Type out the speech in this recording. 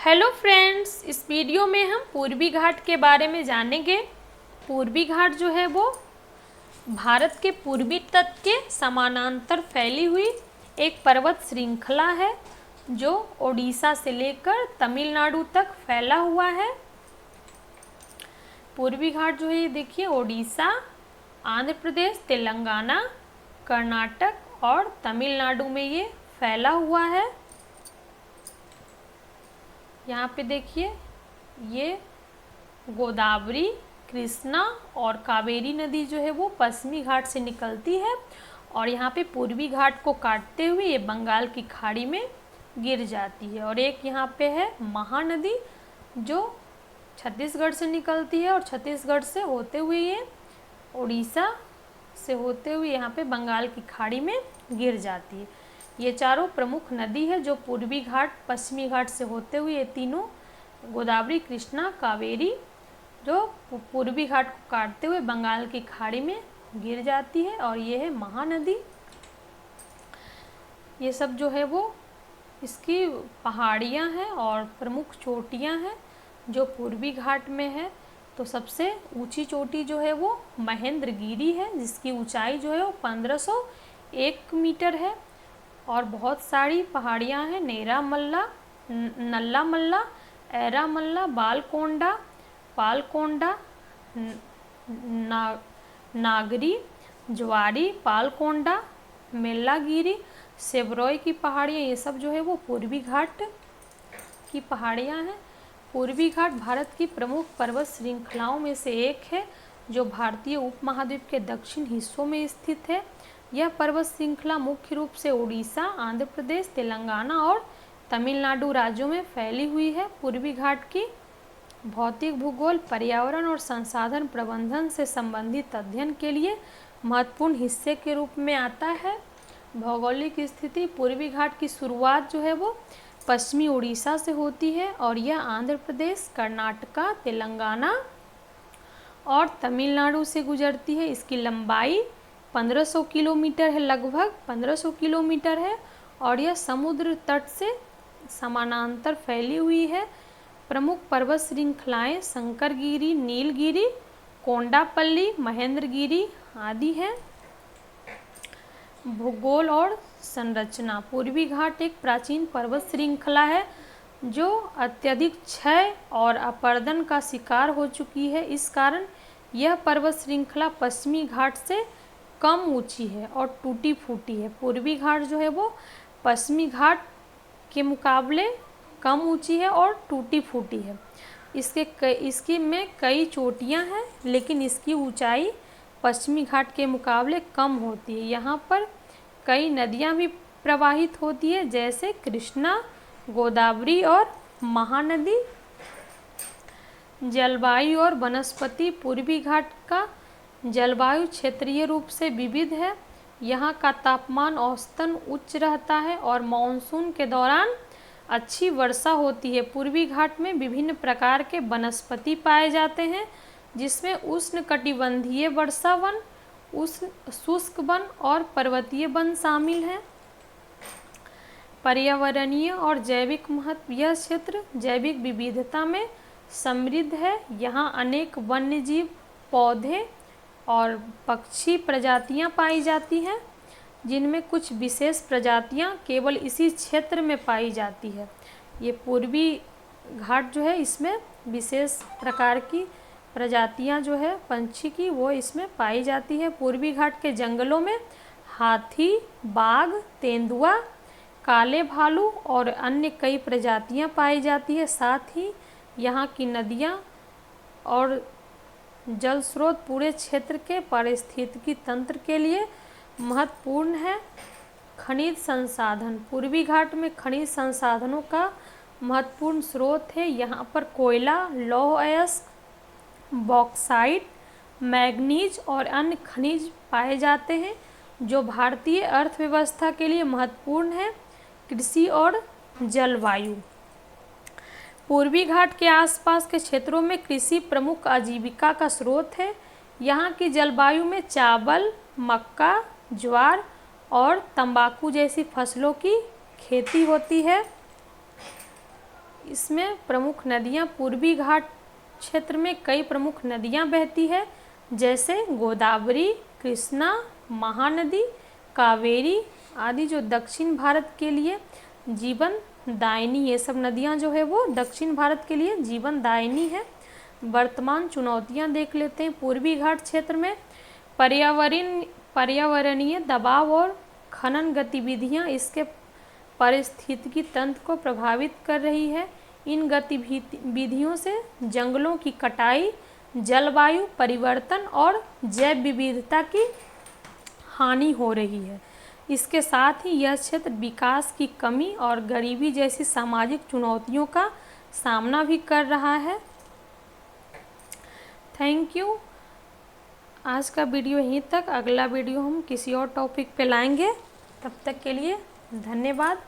Hello friends, इस video में हम पूर्वी घाट के बारे में जानेंगे। पूर्वी घाट जो है वो भारत के पूर्वी तट के समानांतर फैली हुई एक पर्वत श्रृंखला है जो ओडिशा से लेकर तमिलनाडु तक फैला हुआ है। पूर्वी घाट जो है ये देखिए ओडिशा, आंध्र प्रदेश, तेलंगाना, कर्नाटक और तमिलनाडु में ये फैला हुआ है। यहाँ पे देखिए ये गोदावरी, कृष्णा और कावेरी नदी जो है वो पश्चिमी घाट से निकलती है और यहाँ पे पूर्वी घाट को काटते हुए ये बंगाल की खाड़ी में गिर जाती है। और एक यहाँ पे है महानदी जो छत्तीसगढ़ से निकलती है और छत्तीसगढ़ से होते हुए ये उड़ीसा से होते हुए यहाँ पे बंगाल की खाड़ी में गिर जाती है। ये चारों प्रमुख नदी है जो पूर्वी घाट, पश्चिमी घाट से होते हुए ये तीनों गोदावरी, कृष्णा, कावेरी जो पूर्वी घाट को काटते हुए बंगाल की खाड़ी में गिर जाती है। और ये है महानदी। ये सब जो है वो इसकी पहाड़ियाँ हैं और प्रमुख चोटियाँ हैं जो पूर्वी घाट में है। तो सबसे ऊंची चोटी जो है वो महेंद्रगिरी है जिसकी ऊंचाई जो है वो 1501 मीटर है। और बहुत सारी पहाड़ियाँ हैं, नेरा मल्ला, नल्ला मल्ला, एरा मल्ला, बालकोंडा, पालकोंडा, नागरी, ज्वारी, पालकोंडा, मेल्लागिरी, सेवरोई की पहाड़ियाँ, ये सब जो है वो पूर्वी घाट की पहाड़ियाँ हैं। पूर्वी घाट भारत की प्रमुख पर्वत श्रृंखलाओं में से एक है जो भारतीय उपमहाद्वीप के दक्षिण हिस्सों में स्थित है। यह पर्वत श्रृंखला मुख्य रूप से उड़ीसा, आंध्र प्रदेश, तेलंगाना और तमिलनाडु राज्यों में फैली हुई है। पूर्वी घाट की भौतिक भूगोल, पर्यावरण और संसाधन प्रबंधन से संबंधित अध्ययन के लिए महत्वपूर्ण हिस्से के रूप में आता है। भौगोलिक स्थिति, पूर्वी घाट की शुरुआत जो है वो पश्चिमी उड़ीसा से होती है और यह आंध्र प्रदेश, कर्नाटका, तेलंगाना और तमिलनाडु से गुजरती है। इसकी लंबाई 1500 किलोमीटर है, लगभग 1500 किलोमीटर है और यह समुद्र तट से समानांतर फैली हुई है। प्रमुख पर्वत श्रृंखलाएं शंकरगिरी, नीलगिरी, कोंडापल्ली, महेंद्रगिरी आदि हैं। भूगोल और संरचना, पूर्वी घाट एक प्राचीन पर्वत श्रृंखला है जो अत्यधिक क्षय और अपरदन का शिकार हो चुकी है। इस कारण यह पर्वत श्रृंखला पश्चिमी घाट से कम ऊंची है और टूटी फूटी है। पूर्वी घाट जो है वो पश्चिमी घाट के मुकाबले कम ऊंची है और टूटी फूटी है। इसकी में कई चोटियां हैं लेकिन इसकी ऊंचाई पश्चिमी घाट के मुकाबले कम होती है। यहाँ पर कई नदियाँ भी प्रवाहित होती है जैसे कृष्णा, गोदावरी और महानदी। जलवायु और वनस्पति, पूर्वी घाट का जलवायु क्षेत्रीय रूप से विविध है। यहाँ का तापमान औसतन उच्च रहता है और मानसून के दौरान अच्छी वर्षा होती है। पूर्वी घाट में विभिन्न प्रकार के वनस्पति पाए जाते हैं जिसमें उष्णकटिबंधीय वर्षा वन, उष्ण शुष्क वन और पर्वतीय वन शामिल हैं। पर्यावरणीय और जैविक महत्व, यह क्षेत्र जैविक विविधता में समृद्ध है। यहाँ अनेक वन्यजीव, पौधे और पक्षी प्रजातियां पाई जाती हैं जिनमें कुछ विशेष प्रजातियां केवल इसी क्षेत्र में पाई जाती है। ये पूर्वी घाट जो है इसमें विशेष प्रकार की प्रजातियां जो है पंछी की वो इसमें पाई जाती है। पूर्वी घाट के जंगलों में हाथी, बाघ, तेंदुआ, काले भालू और अन्य कई प्रजातियां पाई जाती है। साथ ही यहाँ की नदियाँ और जल स्रोत पूरे क्षेत्र के पारिस्थितिकी तंत्र के लिए महत्वपूर्ण है। खनिज संसाधन, पूर्वी घाट में खनिज संसाधनों का महत्वपूर्ण स्रोत है। यहाँ पर कोयला, लौह अयस्क, बॉक्साइट, मैग्नीज और अन्य खनिज पाए जाते हैं जो भारतीय अर्थव्यवस्था के लिए महत्वपूर्ण है। कृषि और जलवायु, पूर्वी घाट के आसपास के क्षेत्रों में कृषि प्रमुख आजीविका का स्रोत है। यहाँ की जलवायु में चावल, मक्का, ज्वार और तंबाकू जैसी फसलों की खेती होती है। इसमें प्रमुख नदियाँ पूर्वी घाट क्षेत्र में कई प्रमुख नदियाँ बहती है, जैसे गोदावरी, कृष्णा, महानदी, कावेरी आदि। जो दक्षिण भारत के लिए जीवन दायिनी, ये सब नदियाँ जो है वो दक्षिण भारत के लिए जीवन दायिनी है। वर्तमान चुनौतियाँ देख लेते हैं। पूर्वी घाट क्षेत्र में पर्यावरणीय दबाव और खनन गतिविधियाँ इसके पारिस्थितिकी तंत्र को प्रभावित कर रही है। इन गतिविधियों से जंगलों की कटाई, जलवायु परिवर्तन और जैव विविधता की हानि हो रही है। इसके साथ ही यह क्षेत्र विकास की कमी और गरीबी जैसी सामाजिक चुनौतियों का सामना भी कर रहा है। Thank you. आज का वीडियो यहीं तक। अगला वीडियो हम किसी और टॉपिक पे लाएंगे। तब तक के लिए धन्यवाद।